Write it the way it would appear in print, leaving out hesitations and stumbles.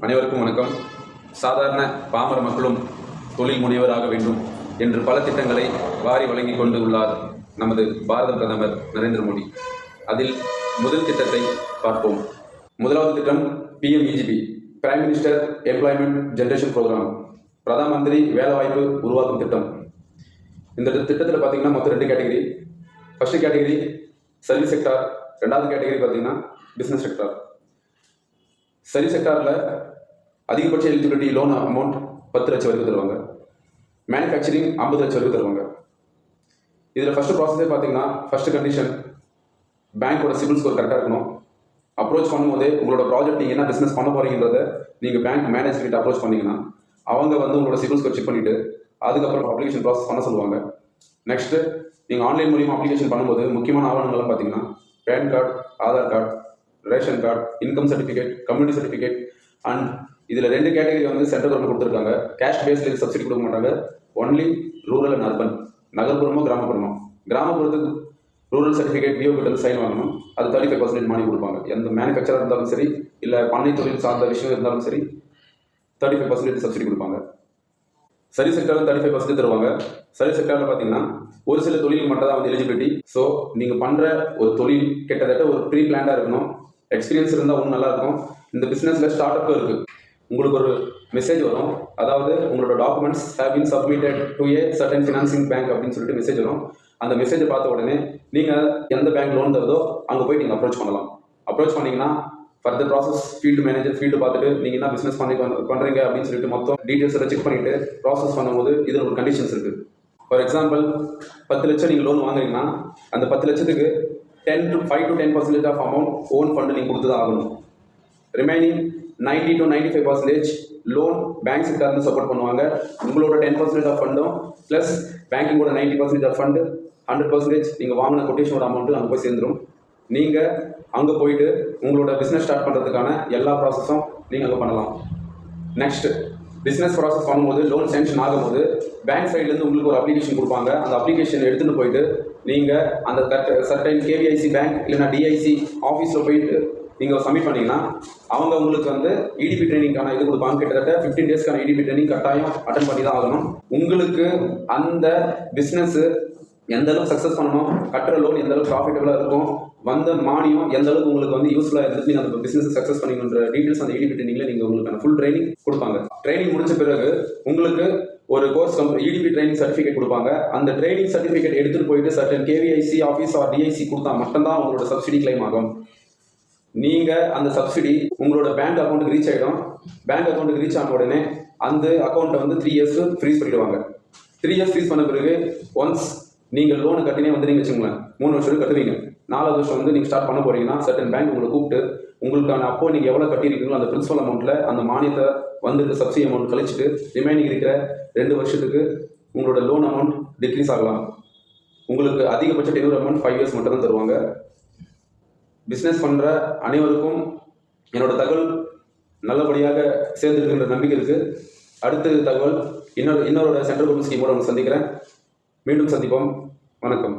அனைவருக்கும் வணக்கம். சாதாரண பாமர மக்களும் தொழில் முனைவராக வேண்டும் என்று பல திட்டங்களை வாரி வழங்கிக் கொண்டு உள்ளார் நமது பாரத பிரதமர் நரேந்திர மோடி. அதில் முதல் திட்டத்தை பார்ப்போம். முதலாவது திட்டம் PMEGP, prime minister employment generation programme, Pradhan Mantri வேலைவாய்ப்பு உருவாக்கும் திட்டம். இந்த திட்டத்தில் பார்த்தீங்கன்னா மொத்தம் 2 category. First category service sector, ரெண்டாவது கேட்டகரி பார்த்தீங்கன்னா பிஸ்னஸ் செக்டார். சர்வீஸ் செக்டாரில் அதிகபட்ச எலிஜிபிலிட்டி லோன் அமௌண்ட் 10 லட்சம் வரைக்கும் தருவாங்க. மேனுஃபேக்சரிங் 50 லட்சம் வரைக்கும் தருவாங்க. இதில் ஃபஸ்ட்டு ப்ராசஸே பார்த்தீங்கன்னா ஃபஸ்ட்டு கண்டிஷன் பேங்க்கோட சிபில் ஸ்கோர் கரெக்டாக இருக்கணும். அப்ரோச் பண்ணும்போதே உங்களோட ப்ராஜெக்ட் நீங்கள் என்ன பிஸ்னஸ் பண்ண போகிறீங்கிறத நீங்கள் பேங்க் மேனேஜ்மெண்ட் அப்ரோச் பண்ணிங்கன்னா அவங்க வந்து உங்களோட சிபில் ஸ்கோர் செக் பண்ணிவிட்டு அதுக்கப்புறம் அப்ளிகேஷன் ப்ராசஸ் பண்ண சொல்லுவாங்க. நெக்ஸ்ட்டு நீங்கள் ஆன்லைன் மூலியமாக அப்ளிகேஷன் பண்ணும்போது முக்கியமான ஆவணங்கள்லாம் பார்த்தீங்கன்னா PAN card, Aadhaar card, ration card, income certificate, community certificate. And இதில் 2 கேட்டகரி வந்து சென்ட்ரல் கவர்மெண்ட் கொடுத்துருக்காங்க. கேஷ் பேஸில் சப்சிடி கொடுக்க மாட்டாங்க. ஒன்லி ரூரல் அண்ட் அர்பன், நகர்ப்புறமோ கிராமப்புறமோ. கிராமப்புறத்துக்கு ரூரல் சர்டிஃபிகேட் விஓ கிட்ட சைன் வாங்கணும். அது 35% மானியம் கொடுப்பாங்க. எந்த மேனுஃபேக்சராக இருந்தாலும் சரி, இல்லை பண்ணை தொழில் சார்ந்த விஷயம் இருந்தாலும் சரி 35% சப்சிடி கொடுப்பாங்க. சர்வீஸ் செக்டரில் 35% தருவாங்க. சர்வீஸ் செக்டரில் பார்த்தீங்கன்னா ஒரு சில தொழில் மட்டும் தான் வந்து எலிஜிபிலிட்டி. ஸோ நீங்கள் பண்ணுற ஒரு தொழில் கிட்டத்தட்ட ஒரு ப்ரீ பிளான்டாக இருக்கணும். எக்ஸ்பீரியன்ஸ் இருந்தால் ஒன்றும் நல்லாயிருக்கும். இந்த பிஸ்னஸில் ஸ்டார்ட் அப்பும் இருக்குது. உங்களுக்கு ஒரு மெசேஜ் வரும், அதாவது உங்களோட documents have been submitted to A certain financing bank அப்படின்னு சொல்லிட்டு மெசேஜ் வரும். அந்த மெசேஜை பார்த்த உடனே நீங்கள் எந்த பேங்க் லோன் தருதோ அங்கே போய் நீங்கள் அப்ரோச் பண்ணலாம். அப்ரோச் பண்ணிங்கன்னா further process field manager field பார்த்துட்டு நீங்கள் என்ன பிஸ்னஸ் பண்ணுறீங்க அப்படின்னு சொல்லிட்டு மொத்தம் டீட்டெயில்ஸ் எல்லாம் செக் பண்ணிவிட்டு ப்ராசஸ் பண்ணும்போது இதில் ஒரு கண்டிஷன்ஸ் இருக்குது. ஃபார் எக்ஸாம்பிள் 10 லட்சம் நீங்கள் லோன் வாங்குறீங்கன்னா அந்த 10 லட்சத்துக்கு 5 to 10% of amount own fund நீங்கள் கொடுத்து தான் ஆகணும். ரிமைனிங் 90 to 95% லோன் பேங்க் செக்டார்னு சப்போர்ட் பண்ணுவாங்க. உங்களோட 10% ஆஃப் ஃபண்டும் ப்ளஸ் பேங்கிங்கோட 90% ஆஃப் ஃபண்டு 100% நீங்கள் வாங்கின கொட்டேஷனோட அமௌண்ட்டு அங்கே போய் சேர்ந்துடும். நீங்கள் அங்கே போயிட்டு உங்களோட பிஸ்னஸ் ஸ்டார்ட் பண்ணுறதுக்கான எல்லா ப்ராசஸும் நீங்கள் அங்கே பண்ணலாம். நெக்ஸ்ட் பிஸ்னஸ் ப்ராசஸ் பண்ணும்போது லோன் சேங்ஷன் ஆகும்போது பேங்க் சைட்லேருந்து உங்களுக்கு ஒரு அப்ளிகேஷன் கொடுப்பாங்க. அந்த அப்ளிகேஷன் எடுத்துகிட்டு போயிட்டு நீங்கள் அந்த சர்டைன் KVIC பேங்க் இல்லைனா DIC ஆஃபீஸில் போயிட்டு நீங்கள் சப்மிட் பண்ணிங்கன்னா அவங்க உங்களுக்கு வந்து EDP ட்ரைனிங்கான இது கொடுப்பாங்க. கிட்டத்தட்ட 15 டேஸ்க்கான EDP ட்ரைனிங் கட்டாயம் அட்டன் பண்ணி தான் ஆகணும். உங்களுக்கு அந்த பிஸ்னஸ்ஸு எந்த அளவுக்கு சக்ஸஸ் பண்ணணும், கட்டுற லோன் எந்த அளவுக்கு ப்ராஃபிட்டபுளாக இருக்கும், வந்த மானியம் எந்த அளவுக்கு உங்களுக்கு வந்து யூஸ்ஃபுல்லாக இருந்துட்டு நீங்கள் அந்த பிஸ்னஸ் சக்ஸஸ் பண்ணிக்கணுன்ற டீட்டெயில்ஸ் அந்த EDP ட்ரைனிங்கில் நீங்கள் உங்களுக்கான ஃபுல் ட்ரைனிங் கொடுப்பாங்க. ட்ரைனிங் முடிச்ச பிறகு உங்களுக்கு ஒரு கோர்ஸ் EDP ட்ரைனிங் சர்டிஃபிகேட் கொடுப்பாங்க. அந்த ட்ரைனிங் சர்டிஃபிகேட் எடுத்துகிட்டு போயிட்டு certain KVIC office R DIC கொடுத்தா மட்டும்தான் உங்களோட சப்சிடி கிளைம் ஆகும். நீங்கள் அந்த சப்சிடி உங்களோட பேங்க் அக்கௌண்ட்டுக்கு ரீச் ஆகிடும். பேங்க் அக்கௌண்ட்டுக்கு ரீச் ஆன உடனே அந்த அக்கௌண்ட்டை வந்து 3 இயர்ஸ் ஃப்ரீஸ் பண்ணிடுவாங்க. 3 இயர்ஸ் ஃப்ரீஸ் பண்ண பிறகு ஒன்ஸ் நீங்கள் லோனு கட்டினே வந்து நீங்கள் வச்சுங்களேன் 3 வருஷம் கட்டுவீங்க. 4வது வருஷம் வந்து நீங்கள் ஸ்டார்ட் பண்ண போகிறீங்கன்னா சர்டன் பேங்க் உங்களை கூப்பிட்டு உங்களுக்கான அப்போ நீங்கள் எவ்வளோ கட்டியிருக்கீங்களோ அந்த பிரின்சிபல் அமௌண்ட்டில் அந்த மானியத்தை வந்துட்டு சப்சிடி அமௌண்ட் கழிச்சிட்டு ரிமைனிங் இருக்கிற 2 வருஷத்துக்கு உங்களோட லோன் அமௌண்ட் டிக்ரீஸ் ஆகலாம். உங்களுக்கு அதிகபட்ச டென்யூர் அமௌண்ட் 5 இயர்ஸ் மட்டும் தான் தருவாங்க. பிஸ்னஸ் பண்ணுற அனைவருக்கும் என்னோட தகவல் நல்லபடியாக சேர்ந்துருக்குன்ற நம்பிக்கை இருக்குது. அடுத்த தகவல் இன்னொரு சென்ட்ரல் கவர்மெண்ட் ஸ்கீமோட சந்திக்கிறேன். மீண்டும் சந்திப்போம். வணக்கம்.